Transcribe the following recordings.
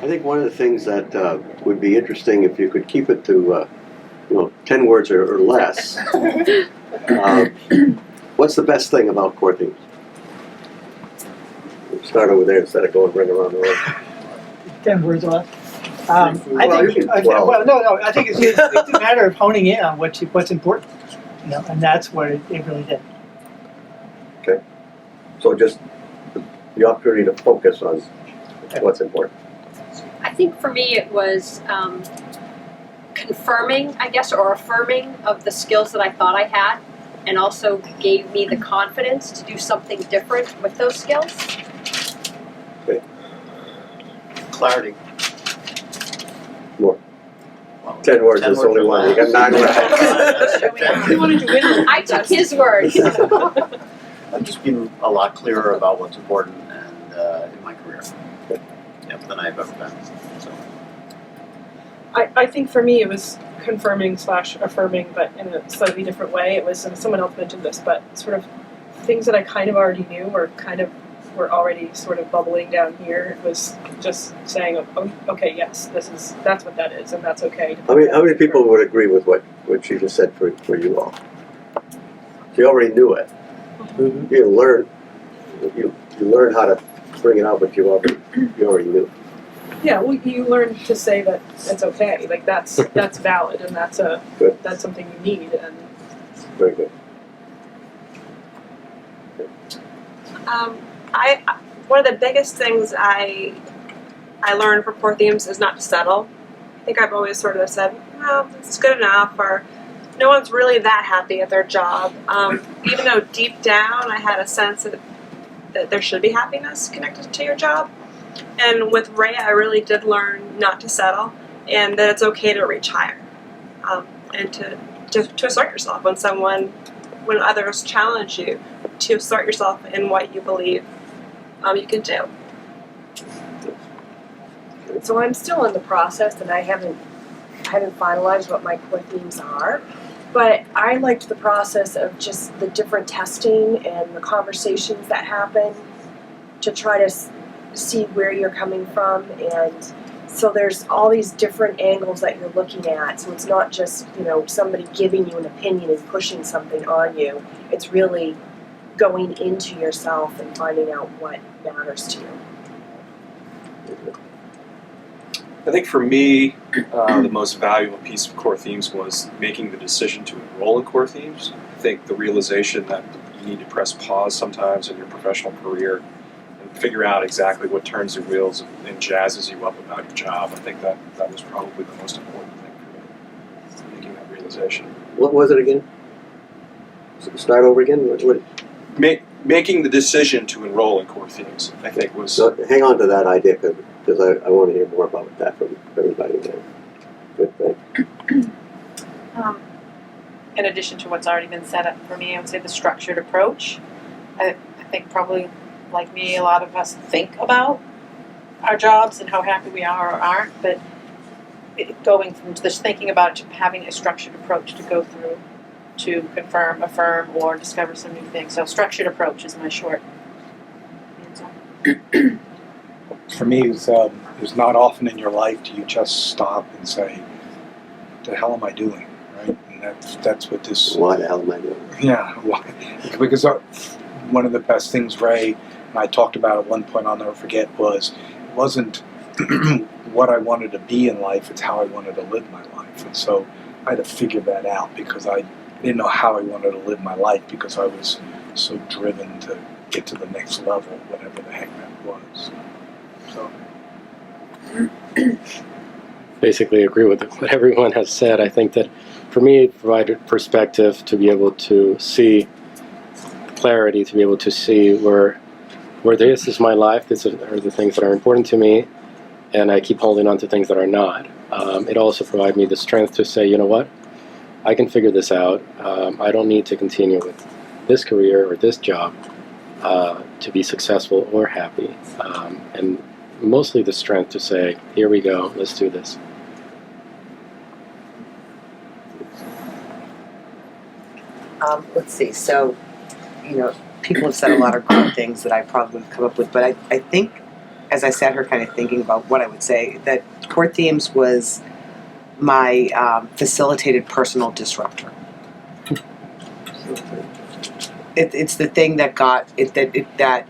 I think one of the things that would be interesting if you could keep it to 10 words or less. What's the best thing about core themes? We'll start over there instead of going right around the room. 10 words or less. Well, you can 12. I think it's a matter of honing in on what's important, and that's what it really did. Okay. So just the opportunity to focus on what's important. I think for me it was confirming, I guess, or affirming of the skills that I thought I had, and also gave me the confidence to do something different with those skills. Okay. Clarity. More. Well, 10 words is only one. You got 9 left. I took his words. I've just been a lot clearer about what's important and in my career than I've ever been. So. I think for me it was confirming/affirming, but in a slightly different way. It was, and someone else mentioned this, but sort of things that I kind of already knew or kind of were already sort of bubbling down here. It was just saying, oh, okay, yes, that's what that is, and that's okay. How many people would agree with what she just said for you all? You already knew it. Mm-hmm. You learn how to bring it out, but you already knew. Yeah, well, you learn to say that it's okay. Like that's valid, and that's something you need. And Very good. One of the biggest things I learned from core themes is not to settle. I think I've always sort of said, well, this is good enough, or no one's really that happy at their job. Even though deep down I had a sense that there should be happiness connected to your job. And with Ray, I really did learn not to settle, and that it's okay to reach higher, and to assert yourself when others challenge you, to assert yourself in what you believe you can do. So I'm still in the process, and I haven't finalized what my core themes are. But I liked the process of just the different testing and the conversations that happen to try to see where you're coming from, and so there's all these different angles that you're looking at. So it's not just somebody giving you an opinion and pushing something on you. It's really going into yourself and finding out what matters to you. I think for me, the most valuable piece of core themes was making the decision to enroll in core themes. I think the realization that you need to press pause sometimes in your professional career and figure out exactly what turns the wheels and jazzes you up about your job. I think that was probably the most important thing for me, making that realization. What was it again? Start over again? What? Making the decision to enroll in core themes, I think, was... So hang on to that idea, because I want to hear more about that from everybody there. Good thing. In addition to what's already been set up for me, I would say the structured approach. I think probably, like me, a lot of us think about our jobs and how happy we are or aren't, but going from just thinking about it to having a structured approach to go through to confirm, affirm, or discover some new things. So structured approach is my short answer. For me, it was not often in your life do you just stop and say, "What the hell am I doing?" Right? And that's what this. Why the hell am I doing? Yeah, why? Because one of the best things Ray and I talked about at one point, I'll never forget, it wasn't what I wanted to be in life; it's how I wanted to live my life. And so I had to figure that out because I didn't know how I wanted to live my life because I was so driven to get to the next level, whatever the heck that was. So. Basically agree with what everyone has said. I think that for me it provided perspective to be able to see clarity, to be able to see where this is my life, these are the things that are important to me, and I keep holding on to things that are not. It also provided me the strength to say, you know what, I can figure this out. I don't need to continue with this career or this job to be successful or happy. And mostly the strength to say, here we go, let's do this. Let's see, people have said a lot of great things that I probably wouldn't come up with, but I think as I sat here kind of thinking about what I would say, that core themes was my facilitated personal disruptor. It's the thing that got it that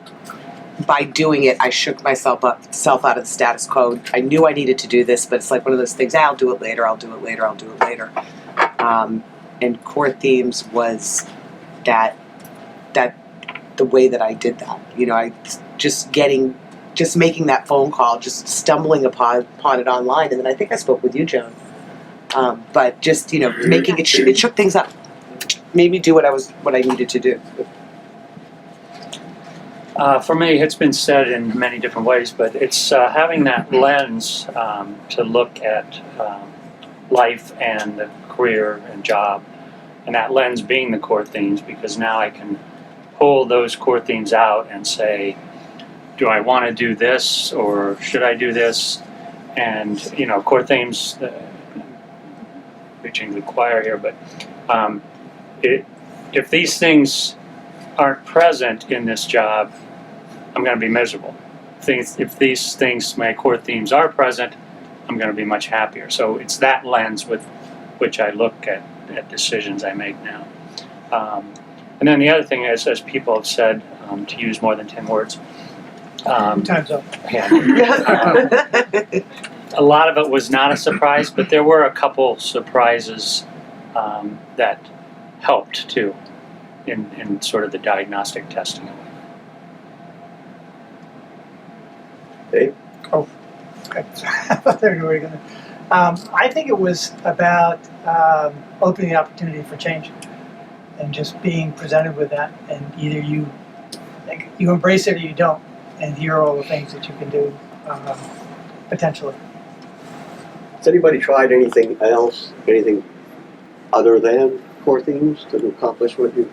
by doing it, I shook myself out of the status quo. I knew I needed to do this, but it's like one of those things. I'll do it later. I'll do it later. I'll do it later. And core themes was that the way that I did that. You know, I just making that phone call, just stumbling upon it online, and then I think I spoke with you, Joan. But just making it shook things up, made me do what I needed to do. For me, it's been said in many different ways, but it's having that lens to look at life and the career and job, and that lens being the core themes, because now I can pull those core themes out and say, do I want to do this or should I do this? And core themes, preaching to the choir here, but if these things aren't present in this job, I'm going to be miserable. If these things, my core themes, are present, I'm going to be much happier. So it's that lens with which I look at decisions I make now. And then the other thing is, as people have said, to use more than 10 words. Time's up. A lot of it was not a surprise, but there were a couple surprises that helped too in sort of the diagnostic testing of it. Dave? Oh, okay. I thought they were going to. I think it was about opening the opportunity for change and just being presented with that, and either you embrace it or you don't, and here are all the things that you can do potentially. Has anybody tried anything else, anything other than core themes to accomplish what you?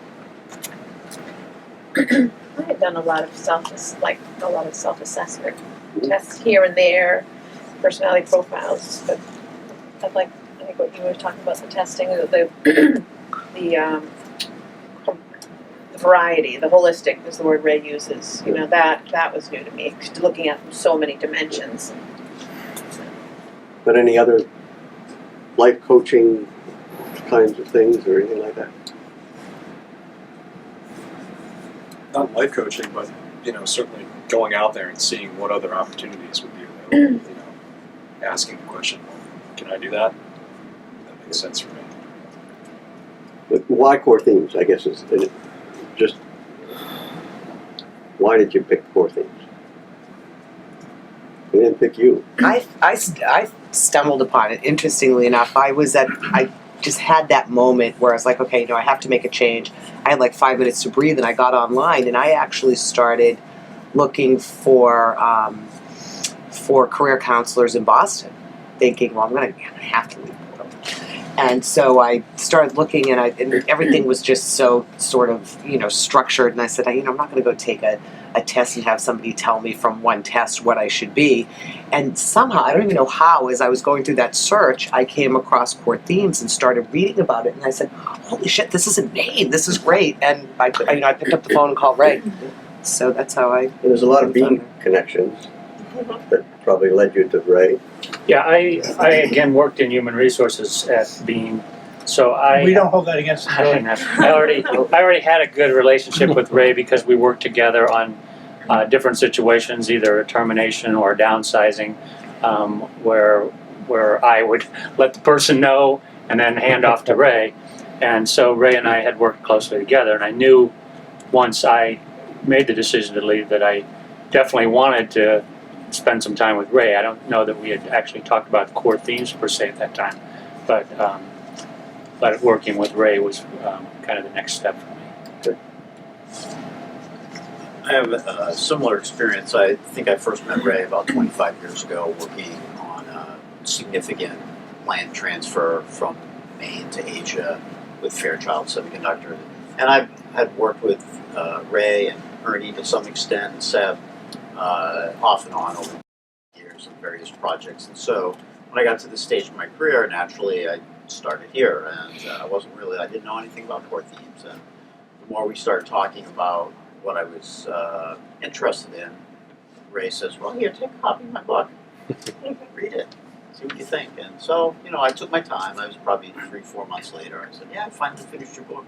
I had done a lot of self-assessment tests here and there, personality profiles, but I think what you were talking about, the testing, the variety, the holistic is the word Ray uses. That was new to me, looking at so many dimensions. But any other life coaching kinds of things or anything like that? Not life coaching, but certainly going out there and seeing what other opportunities would be available. Asking the question, can I do that? That makes sense for me. But why core themes? I guess is just why did you pick core themes? We didn't pick you. I stumbled upon it. Interestingly enough, I just had that moment where I was like, okay, I have to make a change. I had like 5 minutes to breathe, and I got online, and I actually started looking for career counselors in Boston, thinking, well, I'm going to have to leave Portland. And so I started looking, and everything was just so sort of structured. And I said, I'm not going to go take a test and have somebody tell me from one test what I should be. And somehow, I don't even know how, as I was going through that search, I came across core themes and started reading about it. And I said, holy shit, this is in Maine. This is great. And I picked up the phone and called Ray. So that's how I. And there's a lot of Bean connections that probably led you to Ray. Yeah, I again worked in human resources at Bean, so We don't hold that against them. I already had a good relationship with Ray because we worked together on different situations, either a termination or a downsizing, where I would let the person know and then hand off to Ray. And so Ray and I had worked closely together, and I knew once I made the decision to leave that I definitely wanted to spend some time with Ray. I don't know that we had actually talked about core themes per se at that time, but working with Ray was kind of the next step for me. I have a similar experience. I think I first met Ray about 25 years ago, working on a significant land transfer from Maine to Asia with Fairchild Semiconductor. And I had worked with Ray and Ernie to some extent, and Seb off and on over the years in various projects. And so when I got to this stage of my career, naturally I started here, and I didn't know anything about core themes. And the more we started talking about what I was interested in, Ray says, "Well, here, take a copy of my book, read it, see what you think." And so, I took my time. I was probably 3-4 months later. I said, "Yeah, I finally finished your book.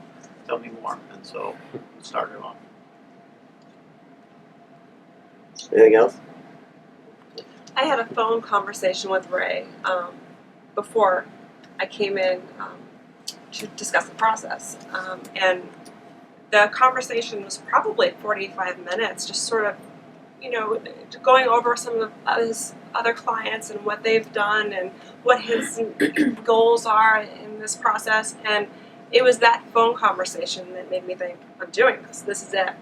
Tell me more." And so it started off. Anything else? I had a phone conversation with Ray before I came in to discuss the process. And the conversation was probably 45 minutes, just sort of, going over some of his other clients and what they've done and what his goals are in this process. And it was that phone conversation that made me think, I'm doing this. This is it.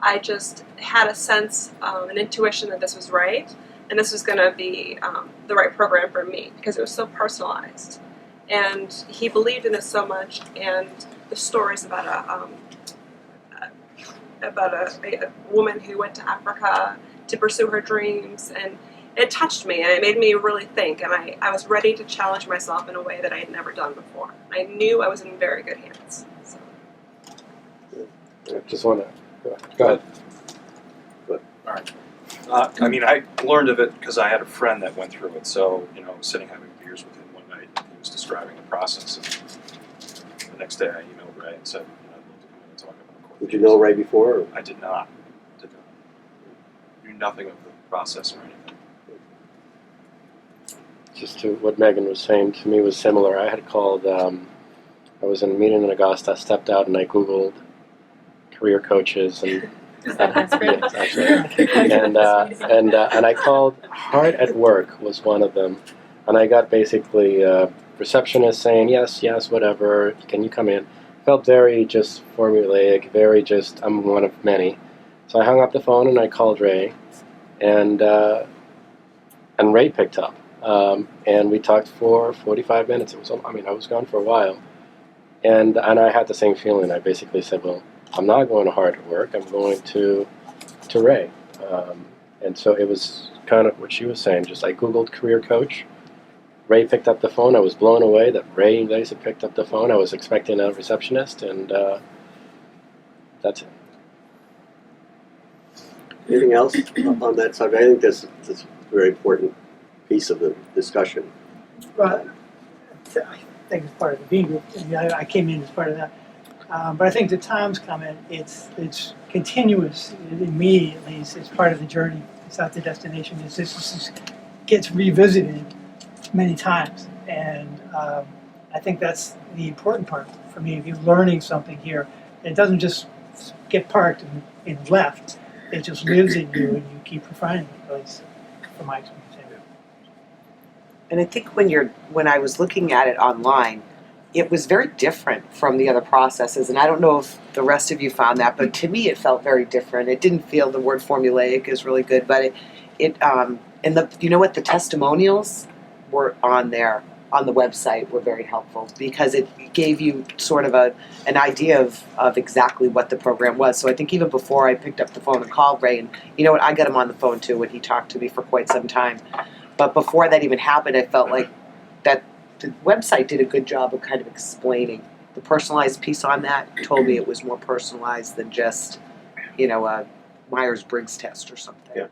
I just had a sense, an intuition that this was right. And this was going to be the right program for me because it was so personalized. And he believed in it so much. And the stories about a woman who went to Africa to pursue her dreams, and it touched me and it made me really think. And I was ready to challenge myself in a way that I had never done before. I knew I was in very good hands. So. I just want to go ahead. All right. I learned of it because I had a friend that went through it. So, I was sitting having beers with him one night. And he was describing the process. And the next day, I emailed Ray and said, I'd love to come in and talk about core Did you know Ray before? Or? I did not. Knew nothing of the process or anything. Just to what Megan was saying, to me was similar. I had called, I was in a meeting in Augusta, stepped out and I Googled career coaches and That's great. yes, actually. And I called Hard at Work was one of them, and I got basically receptionist saying yes, whatever. Can you come in? Felt very just formulaic, very just I'm one of many. So I hung up the phone and I called Ray, and Ray picked up, and we talked for 45 minutes. It was I was gone for a while, and I had the same feeling. I basically said, well, I'm not going to Hard at Work. I'm going to Ray. And so it was kind of what she was saying. Just I Googled career coach. Ray picked up the phone. I was blown away that Ray and Lisa picked up the phone. I was expecting a receptionist, and that's it. Anything else on that subject? I think that's a very important piece of the discussion. Well, I think it's part of the B group. I came in as part of that. But I think to Tom's comment, it's continuous. In me, at least, it's part of the journey. It's not the destination. This gets revisited many times, and I think that's the important part for me. If you're learning something here, it doesn't just get parked and left. It just lives in you, and you keep refining it. At least from my experience. And I think when I was looking at it online, it was very different from the other processes, and I don't know if the rest of you found that, but to me it felt very different. It didn't feel, the word formulaic is really good, but and the testimonials were on there on the website were very helpful because it gave you sort of an idea of exactly what the program was. So I think even before I picked up the phone and called Ray, and I got him on the phone too when he talked to me for quite some time. But before that even happened, I felt like that the website did a good job of kind of explaining the personalized piece on that. Told me it was more personalized than just, a Myers-Briggs test or something. Yeah.